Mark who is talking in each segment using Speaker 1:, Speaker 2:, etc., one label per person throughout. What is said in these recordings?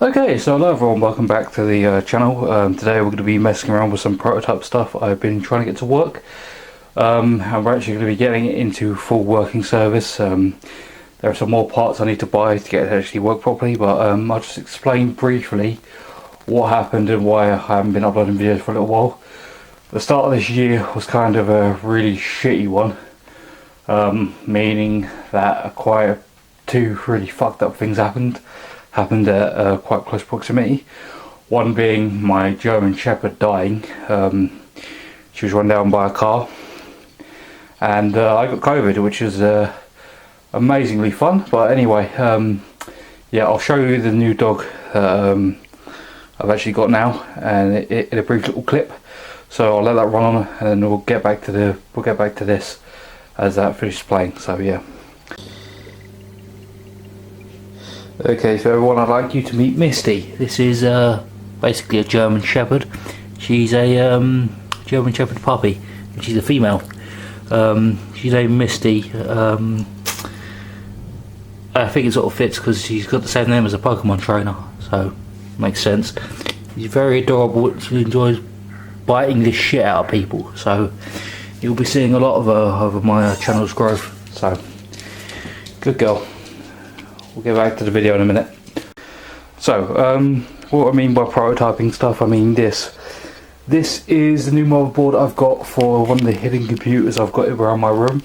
Speaker 1: Okay, so hello everyone, welcome back to the channel. Today we're going to be messing around with some prototype stuff I've been trying to get to work. And we're actually going to be getting it into full working service. There are some more parts I need to buy to get it to actually work properly, but I'll just explain briefly what happened and why I haven't been uploading videos for a little while. The start of this year was kind of a really shitty one, meaning that quite two really fucked up things happened at quite close proximity. One being my German Shepherd dying. She was run down by a car, and I got COVID, which is amazingly fun. But anyway, yeah, I'll show you the new dog I've actually got now, and in a brief little clip. So I'll let that run on, and then we'll get back to this as that finishes playing. So yeah. Okay, so everyone, I'd like you to meet Misty. This is basically a German Shepherd. She's a German Shepherd puppy, and she's a female. She's named Misty. I think it sort of fits because she's got the same name as a Pokemon trainer, so makes sense. She's very adorable. She enjoys biting the shit out of people, so you'll be seeing a lot of her over my channel's growth. So, good girl. We'll get back to the video in a minute. So, what I mean by prototyping stuff, I mean this. This is the new motherboard I've got for one of the hidden computers I've got around my room.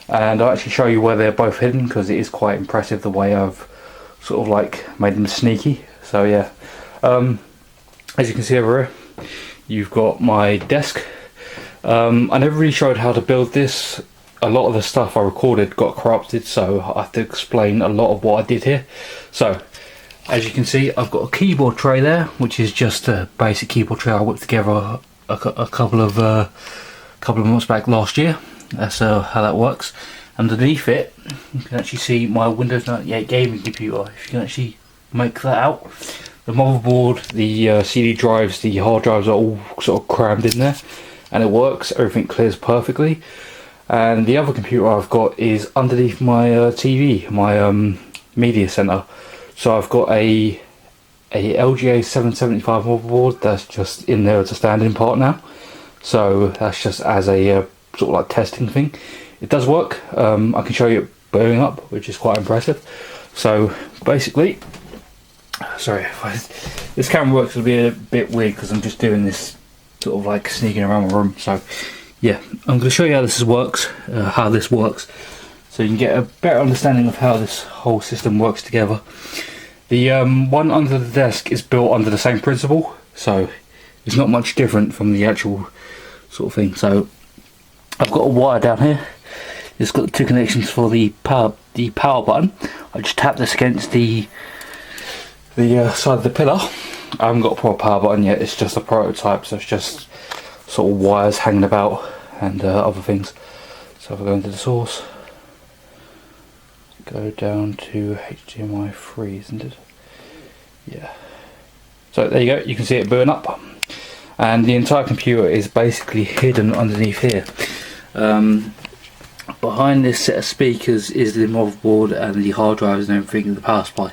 Speaker 1: And I'll actually show you where they're both hidden, because it is quite impressive the way I've sort of like made them sneaky. So yeah, as you can see over here, you've got my desk. I never really showed how to build this. A lot of the stuff I recorded got corrupted, so I have to explain a lot of what I did here. So, as you can see, I've got a keyboard tray there, which is just a basic keyboard tray I whipped together a couple of months back last year. That's how that works. Underneath it, you can actually see my Windows 98 gaming computer. If you can actually make that out, the motherboard, the CD drives, the hard drives are all sort of crammed in there, and it works. Everything clears perfectly. And the other computer I've got is underneath my TV, my media center. So I've got a LGA 775 motherboard that's just in there as a standing part now. So that's just as a sort of like testing thing. It does work. I can show you it blowing up, which is quite impressive. So basically, sorry, this camera works will be a bit weird because I'm just doing this sort of like sneaking around my room. So yeah, I'm going to show you how this works, so you can get a better understanding of how this whole system works together. The one under the desk is built under the same principle, so it's not much different from the actual sort of thing. So I've got a wire down here. It's got the two connections for the power button. I just tap this against the side of the pillar. I haven't got a proper power button yet. It's just a prototype, so it's just sort of wires hanging about and other things. So if I go into the source, go down to HDMI 3, isn't it? Yeah. So there you go, you can see it burn up, and the entire computer is basically hidden underneath here. Behind this set of speakers is the motherboard and the hard drives and everything in the power supply.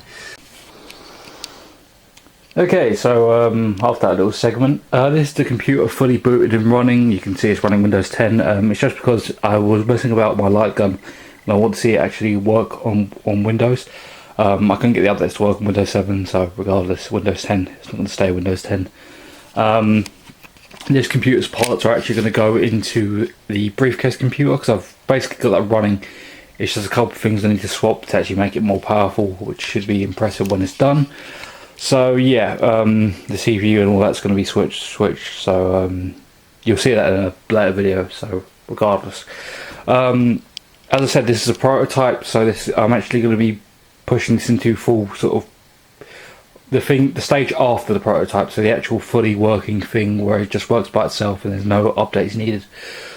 Speaker 1: Okay, so after that little segment, this is the computer fully booted and running. You can see it's running Windows 10. It's just because I was messing about my light gun and I want to see it actually work on Windows. I couldn't get the updates to work on Windows 7, so regardless, Windows 10, it's not going to stay Windows 10. This computer's parts are actually going to go into the briefcase computer, because I've basically got that running. It's just a couple of things I need to swap to actually make it more powerful, which should be impressive when it's done. So yeah, the CPU and all that's going to be switched. So you'll see that in a later video. So regardless, as I said, this is a prototype. So I'm actually going to be pushing this into full sort of the stage after the prototype. So the actual fully working thing where it just works by itself and there's no updates needed.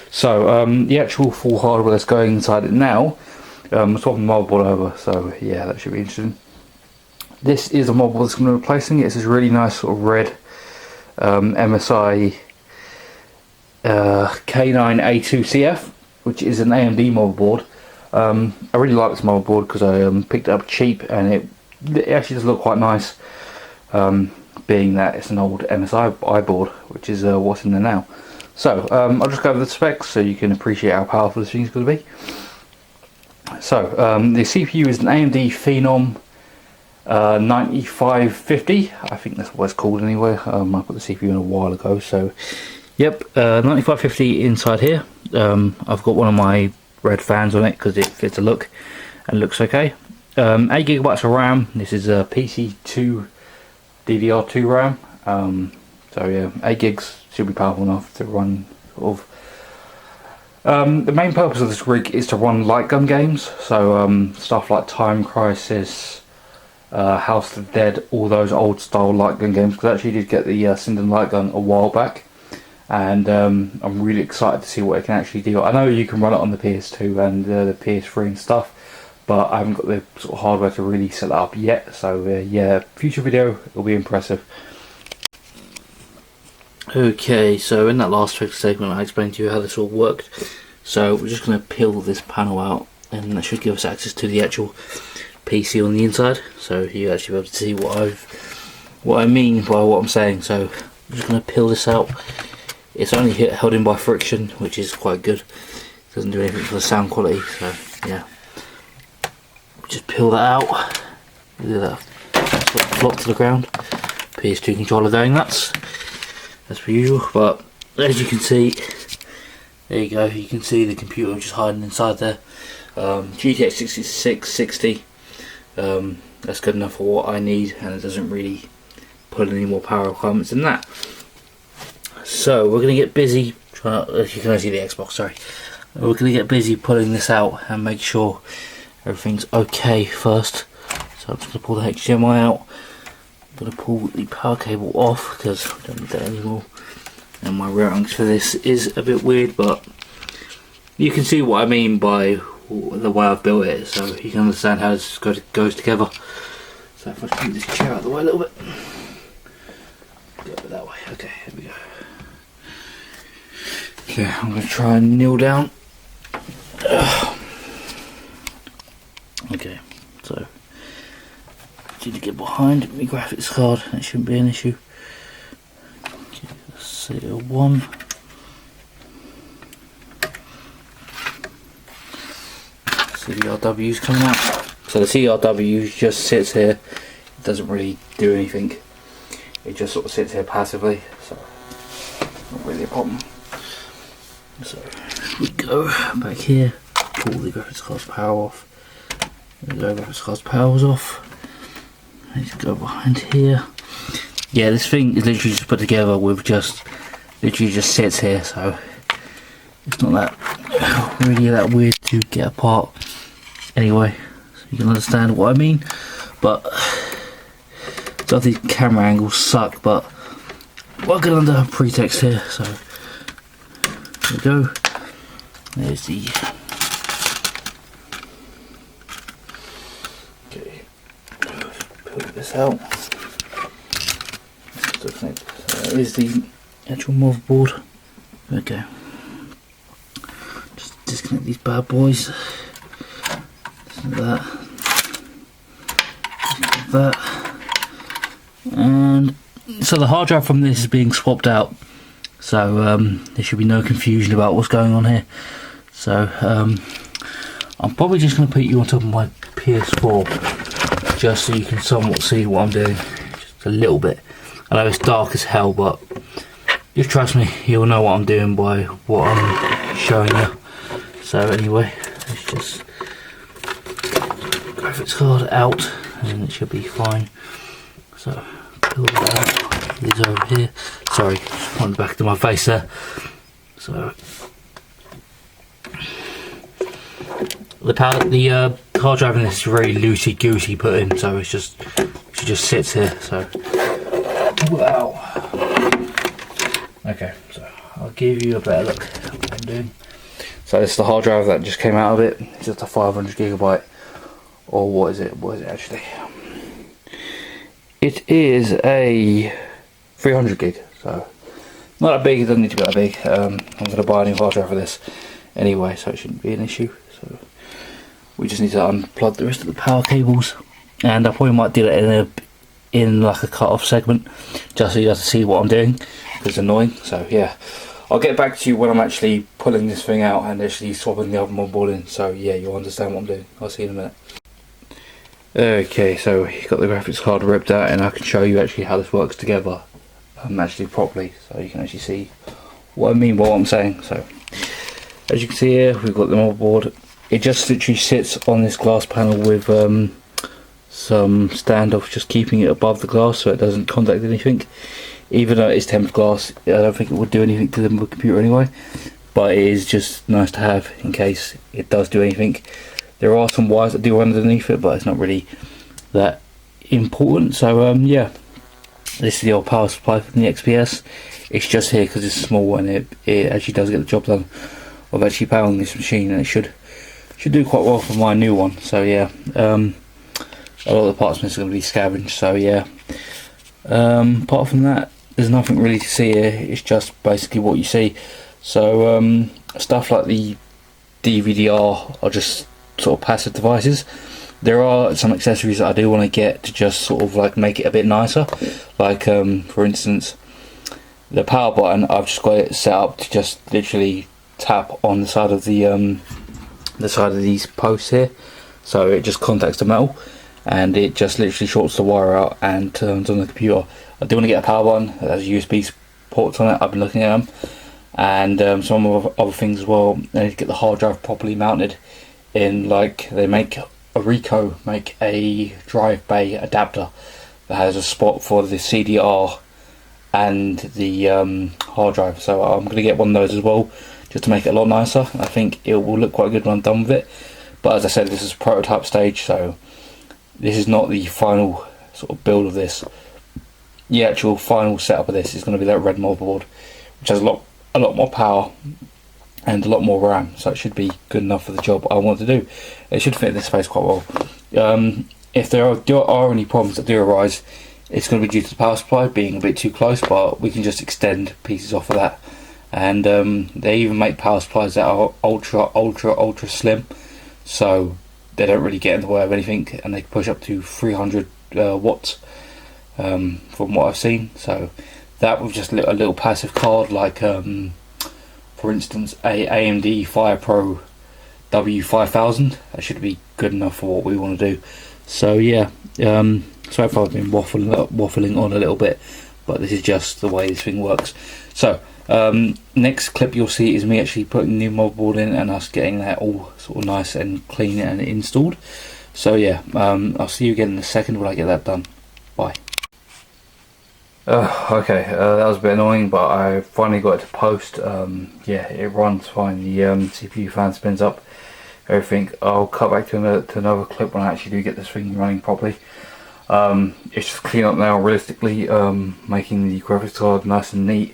Speaker 1: So the actual full hardware that's going inside it now, I'm swapping the motherboard over. So yeah, that should be interesting. This is a motherboard that's going to be replacing it. It's this really nice sort of red MSI K9A2CF, which is an AMD motherboard. I really like this motherboard because I picked it up cheap, and it actually does look quite nice. being that it's an old MSI board, which is what's in there now. So I'll just go over the specs so you can appreciate how powerful this thing's going to be. So the CPU is an AMD Phenom 9550, I think that's what it's called anyway. I put the CPU in a while ago, so yep, 9550 inside here. I've got one of my red fans on it because it fits a look and looks okay. 8GB of RAM. This is a PC2 DDR2 RAM. So yeah, 8 gigs should be powerful enough to run sort of. The main purpose of this rig is to run light gun games, so stuff like Time Crisis, House of the Dead, all those old style light gun games. Because I actually did get the Sinden light gun a while back, and I'm really excited to see what it can actually do. I know you can run it on the PS2 and the PS3 and stuff, but I haven't got the sort of hardware to really set that up yet. So yeah, future video will be impressive. Okay, so in that last segment I explained to you how this all worked. So we're just going to peel this panel out, and that should give us access to the actual PC on the inside, so you actually be able to see what I mean by what I'm saying. So I'm just going to peel this out. It's only held in by friction, which is quite good. It doesn't do anything for the sound quality, so yeah. Just peel that out. Look at that, sort of flop to the ground. PS2 controller going nuts, as per usual. But as you can see, there you go. You can see the computer just hiding inside there. GTX 6660. That's good enough for what I need, and it doesn't really put any more power requirements than that. So we're going to get busy trying to, you can only see the Xbox, sorry. We're going to get busy pulling this out and make sure everything's okay first. So I'm just going to pull the HDMI out. I'm going to pull the power cable off because I don't need that anymore. And my routings for this is a bit weird, but you can see what I mean by the way I've built it, so you can understand how this goes together. So if I just move this chair out of the way a little bit, go it that way. Okay, here we go. Okay, I'm going to try and kneel down. Okay, so I need to get behind my graphics card. That shouldn't be an issue. Okay, CL1. CRW's coming out. So the CRW just sits here. It doesn't really do anything. It just sort of sits here passively. So not really a problem. So we go back here. Pull the graphics card's power off. There we go. Graphics card's power's off. Let's go behind here. Yeah, this thing is literally just put together with literally just sits here. So it's not that really that weird to get apart. Anyway, so you can understand what I mean. But so these camera angles suck, but working under a pretext here. So there we go. There's the okay. Pull this out. So there is the actual motherboard. Okay. Just disconnect these bad boys. That, and so the hard drive from this is being swapped out, so there should be no confusion about what's going on here. So I'm probably just going to put you on top of my PS4 just so you can somewhat see what I'm doing, just a little bit. I know it's dark as hell, but just trust me, you'll know what I'm doing by what I'm showing you. So anyway, let's just graphics card out and it should be fine. So pull that out. It's over here. Sorry, just on the back of my face there. So the hard drive in this is very loosey goosey put in, so it's just she just sits here. So wow. Okay, so I'll give you a better look at what I'm doing. So this is the hard drive that just came out of it. It's just a 500GB. Or what is it? What is it actually? It is a 300 gig, so not that big. It doesn't need to be that big. I'm going to buy a new hard drive for this anyway, so it shouldn't be an issue. So we just need to unplug the rest of the power cables, and I probably might do that in like a cut off segment, just so you have to see what I'm doing, because it's annoying. So yeah, I'll get back to you when I'm actually pulling this thing out and actually swapping the other motherboard in. So yeah, you'll understand what I'm doing. I'll see you in a minute. Okay, so you got the graphics card ripped out, and I can show you actually how this works together, actually properly, so you can actually see what I mean by what I'm saying. So as you can see here, we've got the motherboard. It just literally sits on this glass panel with some standoff just keeping it above the glass so it doesn't contact anything. Even though it's tempered glass, I don't think it would do anything to the computer anyway, but it is just nice to have in case it does do anything. There are some wires that do run underneath it, but it's not really that important. So yeah, this is the old power supply from the XPS. It's just here because it's small, and it actually does get the job done of actually powering this machine, and it should do quite well for my new one. So yeah, a lot of the parts are going to be scavenged. So yeah, apart from that, there's nothing really to see here. It's just basically what you see. So stuff like the DVD-R are just sort of passive devices. There are some accessories that I do want to get to just sort of like make it a bit nicer, like for instance the power button. I've just got it set up to just literally tap on the side of these posts here, so it just contacts the metal and it just literally shorts the wire out and turns on the computer. I do want to get a power button that has USB ports on it. I've been looking at them, and some other things as well. I need to get the hard drive properly mounted in, like they make a drive bay adapter that has a spot for the CDR and the hard drive. So I'm going to get one of those as well, just to make it a lot nicer. I think it will look quite good when I'm done with it. But as I said, this is prototype stage, so this is not the final sort of build of this. The actual final setup of this is going to be that red motherboard, which has a lot more power and a lot more RAM, so it should be good enough for the job I want to do. It should fit in this space quite well. If there are any problems that do arise, it's going to be due to the power supply being a bit too close, but we can just extend pieces off of that. And they even make power supplies that are ultra slim, so they don't really get in the way of anything, and they can push up to 300 watts from what I've seen. So that with just a little passive card, like for instance a AMD FirePro W5000, that should be good enough for what we want to do. So yeah, so far I've been waffling on a little bit, but this is just the way this thing works. So next clip you'll see is me actually putting the new motherboard in and us getting that all sort of nice and clean and installed. So yeah, I'll see you again in a second when I get that done. Bye. Okay, that was a bit annoying, but I finally got it to post. Yeah, it runs fine. The CPU fan spins up, everything. I'll cut back to another clip when I actually do get this thing running properly. It's just clean up now, realistically, making the graphics card nice and neat,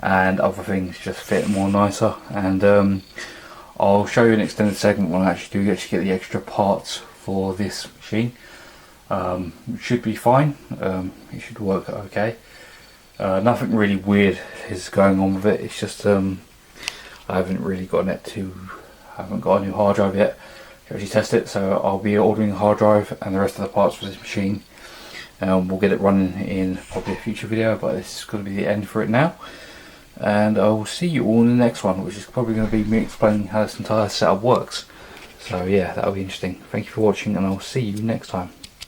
Speaker 1: and other things just fit more nicer. And I'll show you an extended segment when I actually do get the extra parts for this machine. It should be fine. It should work okay. Nothing really weird is going on with it. It's just I haven't really gotten it to. I haven't got a new hard drive yet to actually test it. So I'll be ordering a hard drive and the rest of the parts for this machine. We'll get it running in probably a future video, but this is going to be the end for it now. And I will see you all in the next one, which is probably going to be me explaining how this entire setup works. So yeah, that'll be interesting. Thank you for watching, and I'll see you next time.